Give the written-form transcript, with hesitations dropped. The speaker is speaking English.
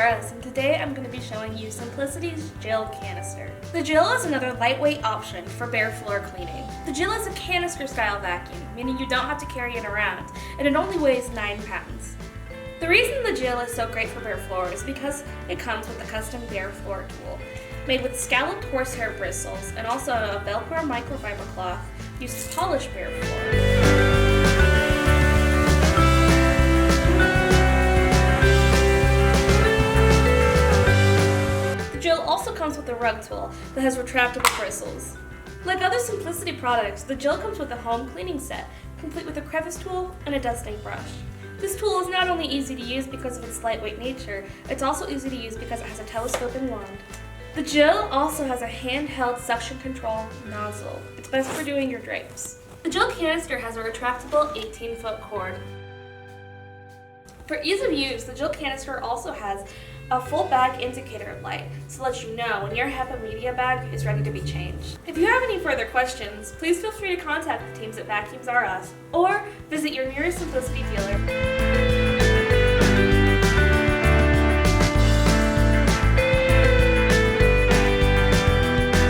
R Us, and today I'm going to be showing you Simplicity's Gel Canister. The Gel is another lightweight option for bare floor cleaning. The Gel is a canister style vacuum, meaning you don't have to carry it around, and it only weighs 9 pounds. The reason the Gel is so great for bare floor is because it comes with a custom bare floor tool, made with scalloped horsehair bristles and also a Velcro microfiber cloth used to polish bare floor. The Gel also comes with a rug tool that has retractable bristles. Like other Simplicity products, the Gel comes with a home cleaning set, complete with a crevice tool and a dusting brush. This tool is not only easy to use because of its lightweight nature, it's also easy to use because it has a telescoping wand. The Gel also has a handheld suction control nozzle. It's best for doing your drapes. The Gel Canister has a retractable 18-foot cord. For ease of use, the Gel Canister also has a full bag indicator light to let you know when your HEPA media bag is ready to be changed. If you have any further questions, please feel free to contact the teams at Vacuums R Us or visit your nearest Simplicity dealer.